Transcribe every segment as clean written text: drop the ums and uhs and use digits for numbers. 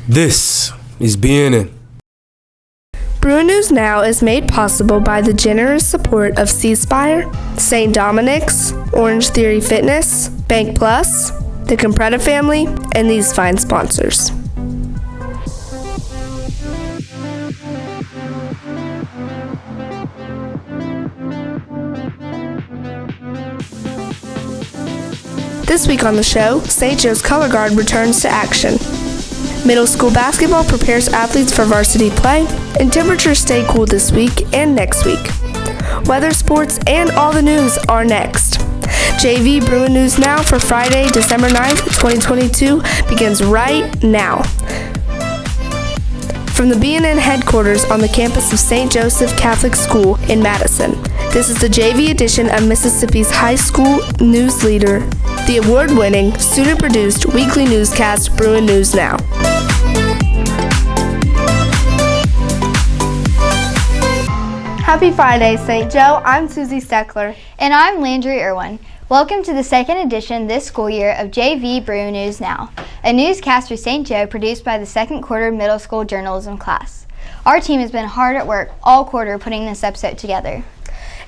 This is BNN. Bruin News Now is made possible by the generous support of C Spire, St. Dominic's, Orange Theory Fitness, Bank Plus, the Compretta family, and these fine sponsors. This week on the show, St. Joe's Color Guard returns to action. Middle school basketball prepares athletes for varsity play, and temperatures stay cool this week and next week. Weather, sports, and all the news are next. JV Bruin News Now for Friday, December 9th, 2022 begins right now. From the BNN headquarters on the campus of St. Joseph Catholic School in Madison, this is the JV edition of Mississippi's high school news leader, the award-winning, student-produced weekly newscast Bruin News Now. Happy Friday, St. Joe. I'm Susie Steckler. And I'm Landry Irwin. Welcome to the second edition this school year of JV Bruin News Now, a newscast for St. Joe produced by the second quarter middle school journalism class. Our team has been hard at work all quarter putting this episode together.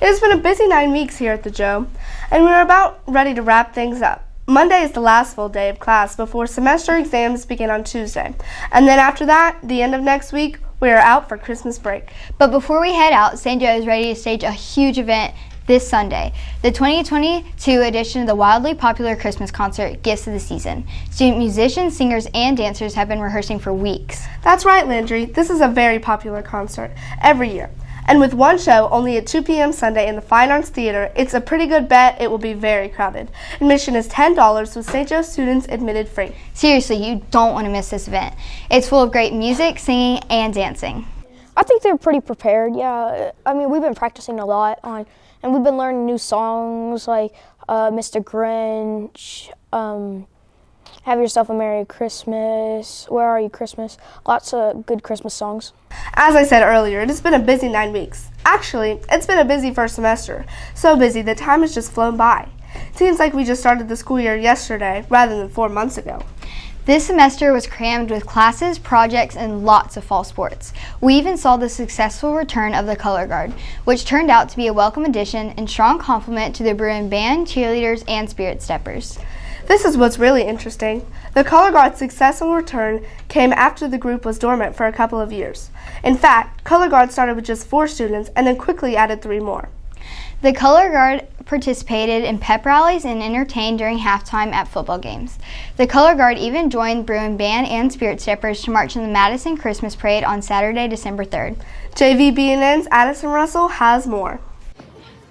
It has been a busy 9 weeks here at the Joe, and we're about ready to wrap things up. Monday is the last full day of class before semester exams begin on Tuesday, and then after that, the end of next week, we are out for Christmas break. But before we head out, St. Joe is ready to stage a huge event this Sunday, the 2022 edition of the wildly popular Christmas concert, Gifts of the Season. Student musicians, singers, and dancers have been rehearsing for weeks. That's right, Landry. This is a very popular concert every year. And with one show only at 2 p.m. Sunday in the Fine Arts Theater, it's a pretty good bet it will be very crowded. Admission is $10 with St. Joe students admitted free. Seriously, you don't want to miss this event. It's full of great music, singing, and dancing. I think they're pretty prepared, yeah. I mean, we've been practicing a lot and we've been learning new songs like Mr. Grinch, Have Yourself a Merry Christmas, Where Are You Christmas? Lots of good Christmas songs. As I said earlier, it has been a busy 9 weeks. Actually, it's been a busy first semester. So busy that time has just flown by. It seems like we just started the school year yesterday rather than 4 months ago. This semester was crammed with classes, projects, and lots of fall sports. We even saw the successful return of the Color Guard, which turned out to be a welcome addition and strong complement to the Bruin band, cheerleaders, and spirit steppers. This is what's really interesting. The Color Guard's successful return came after the group was dormant for a couple of years. In fact, Color Guard started with just 4 students and then quickly added 3 more. The Color Guard participated in pep rallies and entertained during halftime at football games. The Color Guard even joined Bruin band and spirit steppers to march in the Madison Christmas Parade on Saturday, December 3rd. JVBNN's Addison Russell has more.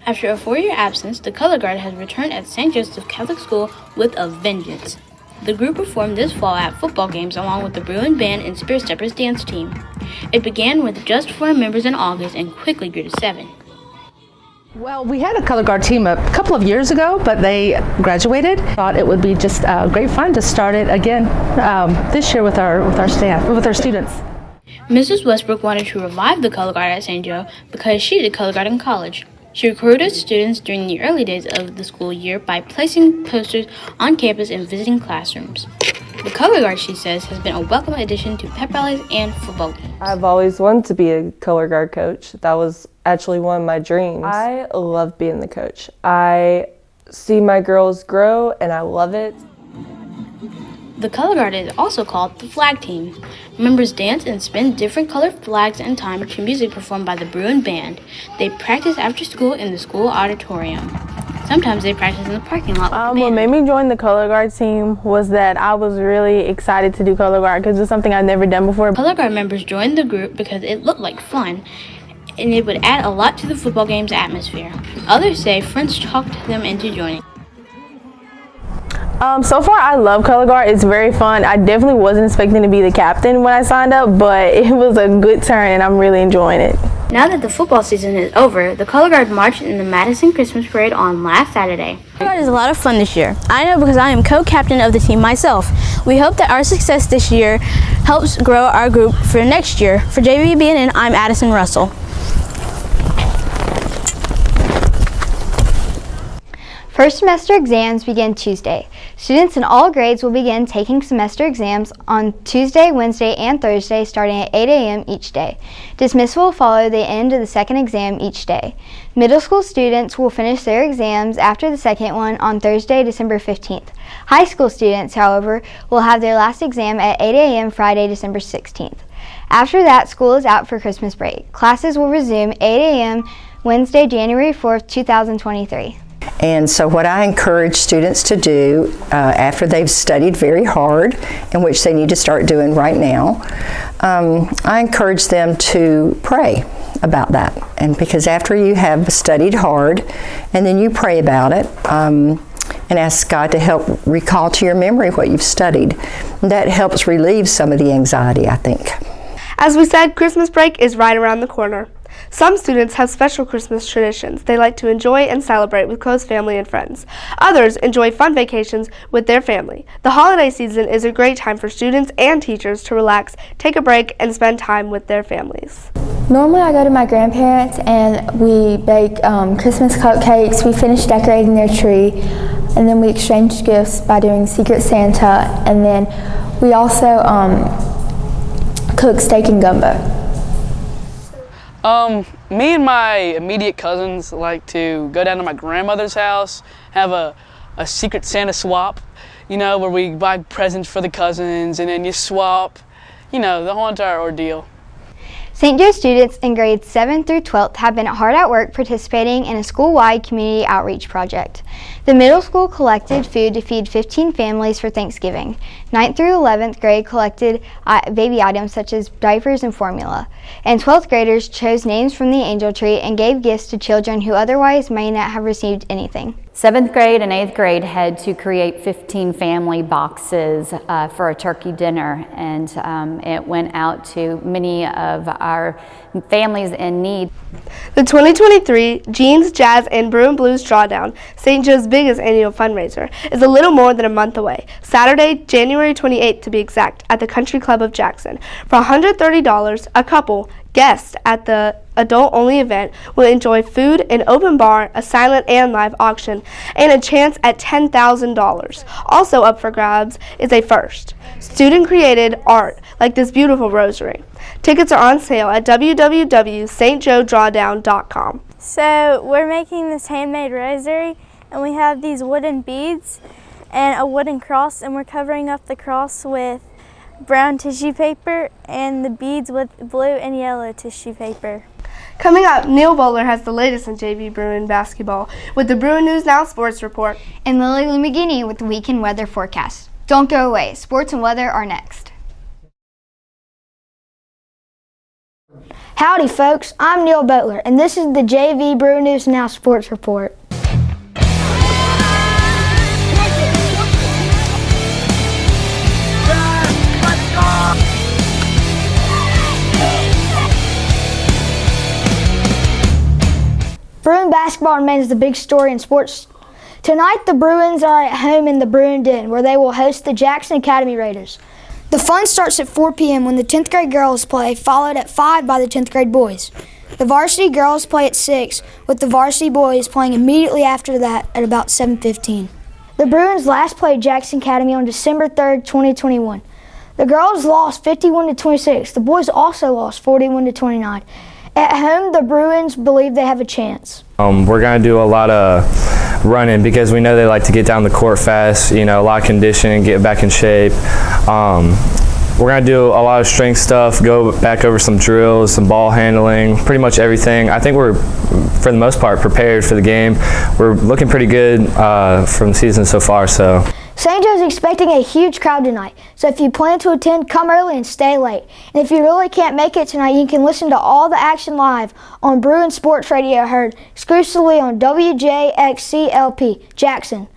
After a 4-year absence, the Color Guard has returned at St. Joseph Catholic School with a vengeance. The group performed this fall at football games along with the Bruin Band and Spirit Steppers dance team. It began with just 4 members in August and quickly grew to 7. Well, we had a Color Guard team a couple of years ago, but they graduated. Thought it would be just great fun to start it again this year with our staff, with our students. Mrs. Westbrook wanted to revive the Color Guard at St. Joe because she did Color Guard in college. She recruited students during the early days of the school year by placing posters on campus and visiting classrooms. The Color Guard, she says, has been a welcome addition to pep rallies and football games. I've always wanted to be a Color Guard coach. That was actually one of my dreams. I love being the coach. I see my girls grow and I love it. The Color Guard is also called the Flag Team. Members dance and spin different colored flags in time to music performed by the Bruin Band. They practice after school in the school auditorium. Sometimes they practice in the parking lot with the band. What made me join the Color Guard team was that I was really excited to do Color Guard because it's something I've never done before. Color Guard members joined the group because it looked like fun and it would add a lot to the football game's atmosphere. Others say friends talked them into joining. So far, I love Color Guard. It's very fun. I definitely wasn't expecting to be the captain when I signed up, but it was a good turn, and I'm really enjoying it. Now that the football season is over, the Color Guard marched in the Madison Christmas Parade on last Saturday. Color Guard is a lot of fun this year. I know because I am co-captain of the team myself. We hope that our success this year helps grow our group for next year. For JVBNN, I'm Addison Russell. First semester exams begin Tuesday. Students in all grades will begin taking semester exams on Tuesday, Wednesday, and Thursday starting at 8 a.m. each day. Dismissal will follow the end of the second exam each day. Middle school students will finish their exams after the second one on Thursday, December 15th. High school students, however, will have their last exam at 8 a.m. Friday, December 16th. After that, school is out for Christmas break. Classes will resume 8 a.m. Wednesday, January 4th, 2023. And so what I encourage students to do after they've studied very hard, and which they need to start doing right now, I encourage them to pray about that. And because after you have studied hard and then you pray about it and ask God to help recall to your memory what you've studied, that helps relieve some of the anxiety, I think. As we said, Christmas break is right around the corner. Some students have special Christmas traditions they like to enjoy and celebrate with close family and friends. Others enjoy fun vacations with their family. The holiday season is a great time for students and teachers to relax, take a break, and spend time with their families. Normally I go to my grandparents and we bake Christmas cupcakes, we finish decorating their tree, and then we exchange gifts by doing Secret Santa, and then we also cook steak and gumbo. Me and my immediate cousins like to go down to my grandmother's house, have a Secret Santa swap, where we buy presents for the cousins and then you swap, the whole entire ordeal. St. Joe students in grades 7 through 12th have been hard at work participating in a school-wide community outreach project. The middle school collected food to feed 15 families for Thanksgiving. 9th through 11th grade collected baby items such as diapers and formula. And 12th graders chose names from the angel tree and gave gifts to children who otherwise may not have received anything. 7th grade and 8th grade had to create 15 family boxes for a turkey dinner, and it went out to many of our families in need. The 2023 Jeans, Jazz, and Bruin Blues Drawdown, St. Joe's biggest annual fundraiser, is a little more than a month away. Saturday, January 28th to be exact, at the Country Club of Jackson. For $130, a couple, guests at the adult-only event will enjoy food, an open bar, a silent and live auction, and a chance at $10,000. Also up for grabs is a first, student-created art like this beautiful rosary. Tickets are on sale at www.stjoedrawdown.com. So we're making this handmade rosary, and we have these wooden beads and a wooden cross, and we're covering up the cross with brown tissue paper and the beads with blue and yellow tissue paper. Coming up, Neil Bowler has the latest in JV Bruin basketball with the Bruin News Now Sports Report. And Lily Lumagini with the weekend weather forecast. Don't go away. Sports and weather are next. Howdy folks, I'm Neil Butler, and this is the JV Bruin News Now Sports Report. Bruin basketball remains the big story in sports. Tonight, the Bruins are at home in the Bruin Den, where they will host the Jackson Academy Raiders. The fun starts at 4 p.m. when the 10th grade girls play, followed at 5 by the 10th grade boys. The varsity girls play at 6, with the varsity boys playing immediately after that at about 7:15. The Bruins last played Jackson Academy on December 3rd, 2021. The girls lost 51-26. The boys also lost 41-29. At home, the Bruins believe they have a chance. We're going to do a lot of running because we know they like to get down the court fast, a lot of conditioning, get back in shape. We're going to do a lot of strength stuff, go back over some drills, some ball handling, pretty much everything. I think we're, for the most part, prepared for the game. We're looking pretty good from the season so far. St. Joe's expecting a huge crowd tonight, so if you plan to attend, come early and stay late. And if you really can't make it tonight, you can listen to all the action live on Bruin Sports Radio, heard exclusively on WJXCLP, Jackson,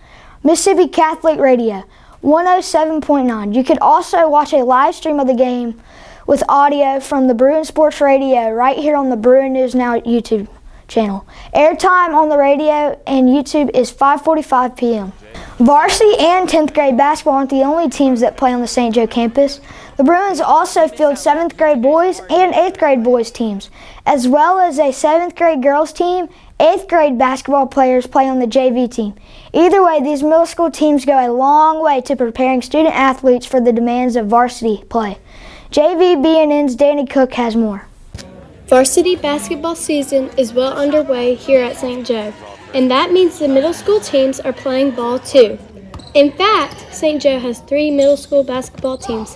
Mississippi Catholic Radio, 107.9. You can also watch a live stream of the game with audio from the Bruin Sports Radio right here on the Bruin News Now YouTube channel. Airtime on the radio and YouTube is 5:45 p.m. Varsity and 10th grade basketball aren't the only teams that play on the St. Joe campus. The Bruins also field 7th grade boys and 8th grade boys teams, as well as a 7th grade girls team 8th grade basketball players play on the JV team. Either way, these middle school teams go a long way to preparing student athletes for the demands of varsity play. JV B&N's Danny Cook has more. Varsity basketball season is well underway here at St. Joe, and that means the middle school teams are playing ball too. In fact, St. Joe has 3 middle school basketball teams,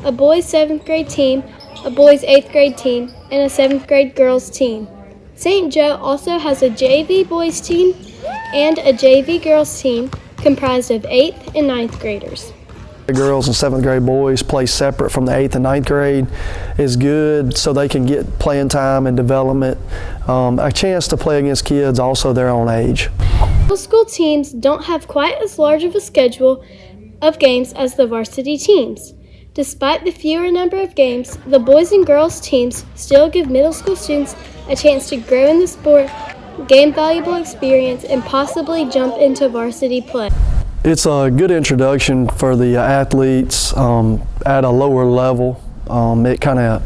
a boys' 7th grade team, a boys' 8th grade team, and a 7th grade girls team. St. Joe also has a JV boys team and a JV girls team comprised of 8th and 9th graders. The girls and 7th grade boys play separate from the 8th and 9th grade is good so they can get playing time and development, a chance to play against kids also their own age. Middle school teams don't have quite as large of a schedule of games as the varsity teams. Despite the fewer number of games, the boys and girls teams still give middle school students a chance to grow in the sport, gain valuable experience, and possibly jump into varsity play. It's a good introduction for the athletes at a lower level. It kind of,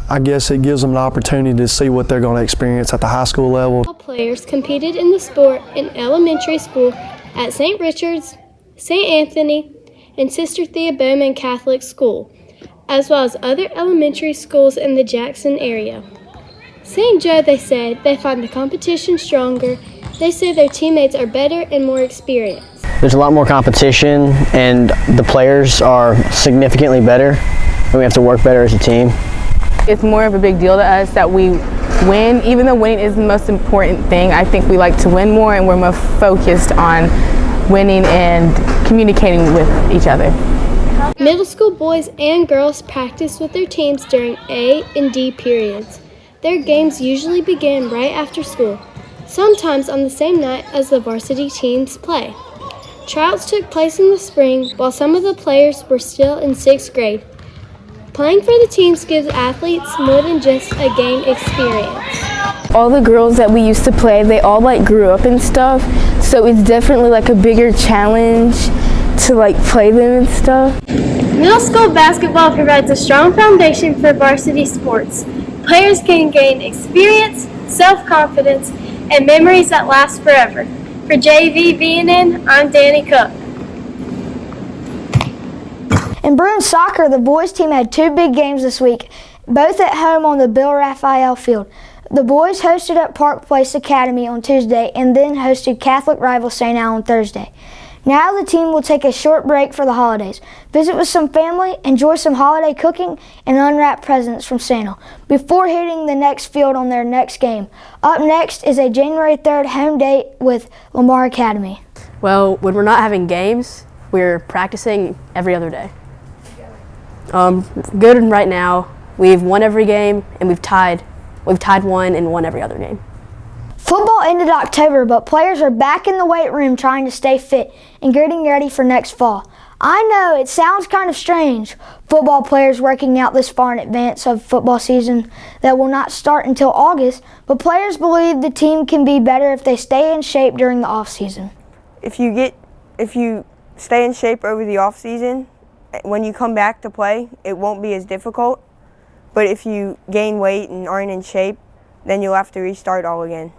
I guess it gives them an opportunity to see what they're going to experience at the high school level. All players competed in the sport in elementary school at St. Richard's, St. Anthony, and Sister Thea Bowman Catholic School, as well as other elementary schools in the Jackson area. St. Joe, they said, they find the competition stronger. They say their teammates are better and more experienced. There's a lot more competition and the players are significantly better and we have to work better as a team. It's more of a big deal to us that we win. Even though winning is the most important thing, I think we like to win more and we're more focused on winning and communicating with each other. Middle school boys and girls practice with their teams during A and D periods. Their games usually begin right after school, sometimes on the same night as the varsity teams play. Tryouts took place in the spring while some of the players were still in 6th grade. Playing for the teams gives athletes more than just a game experience. All the girls that we used to play, they all grew up and stuff, so it's definitely a bigger challenge to play them and stuff. Middle school basketball provides a strong foundation for varsity sports. Players can gain experience, self-confidence, and memories that last forever. For JV B&N, I'm Danny Cook. In Bruin soccer, the boys team had 2 big games this week, both at home on the Bill Raphael Field. The boys hosted at Park Place Academy on Tuesday and then hosted Catholic rival St. Al on Thursday. Now the team will take a short break for the holidays, visit with some family, enjoy some holiday cooking, and unwrap presents from Santa before hitting the next field on their next game. Up next is a January 3rd home date with Lamar Academy. Well, when we're not having games, we're practicing every other day. Good right now. We've won every game, and we've tied one and won every other game. Football ended October, but players are back in the weight room trying to stay fit and getting ready for next fall. I know it sounds kind of strange, football players working out this far in advance of football season that will not start until August, but players believe the team can be better if they stay in shape during the off season. If you stay in shape over the off season, when you come back to play, it won't be as difficult. But if you gain weight and aren't in shape, then you'll have to restart all again.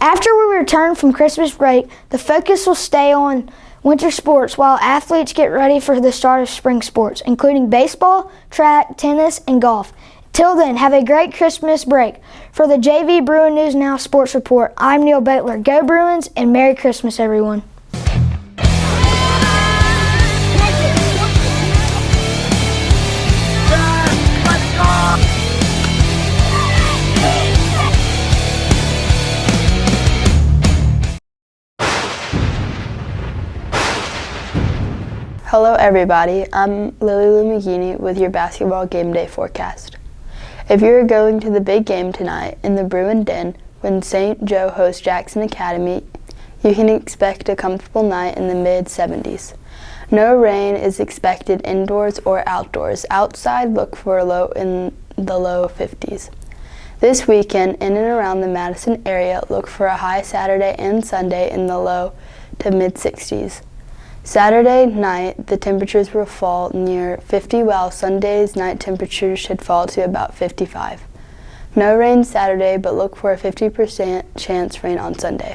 After we return from Christmas break, the focus will stay on winter sports while athletes get ready for the start of spring sports, including baseball, track, tennis, and golf. Till then, have a great Christmas break. For the JV Bruin News Now Sports Report, I'm Neil Baitler. Go Bruins, and Merry Christmas, everyone. Hello everybody, I'm Lily Lumagini with your basketball game day forecast. If you're going to the big game tonight in the Bruin Den when St. Joe hosts Jackson Academy, you can expect a comfortable night in the mid-70s. No rain is expected indoors or outdoors. Outside, look for a low in the low 50s. This weekend, in and around the Madison area, look for a high Saturday and Sunday in the low to mid-60s. Saturday night, the temperatures will fall near 50, while Sunday's night temperatures should fall to about 55. No rain Saturday, but look for a 50% chance rain on Sunday.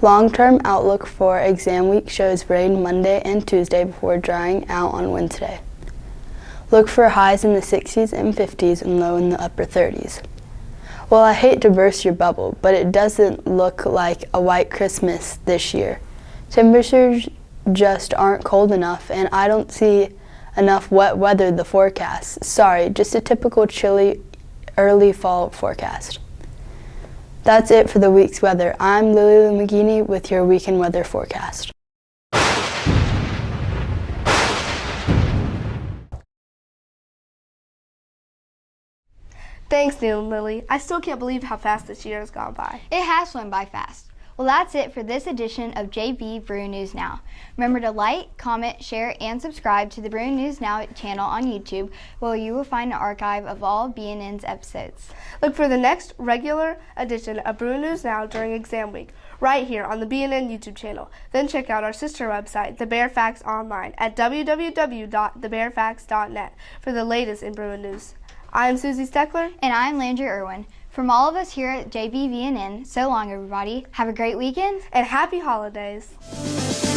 Long-term outlook for exam week shows rain Monday and Tuesday before drying out on Wednesday. Look for highs in the 60s and 50s and low in the upper 30s. Well, I hate to burst your bubble, but it doesn't look like a white Christmas this year. Temperatures just aren't cold enough, and I don't see enough wet weather in the forecast. Sorry, just a typical chilly early fall forecast. That's it for the week's weather. I'm Lily McGeaney with your weekend weather forecast. Thanks, Neil and Lily. I still can't believe how fast this year has gone by. It has flown by fast. Well, that's it for this edition of JV Bruin News Now. Remember to like, comment, share, and subscribe to the Bruin News Now channel on YouTube, where you will find an archive of all BNN's episodes. Look for the next regular edition of Bruin News Now during exam week, right here on the BNN YouTube channel. Then check out our sister website, The Bear Facts Online, at www.thebearfacts.net for the latest in Bruin News. I'm Susie Steckler. And I'm Landry Irwin. From all of us here at JBVNN, so long everybody. Have a great weekend. And happy holidays.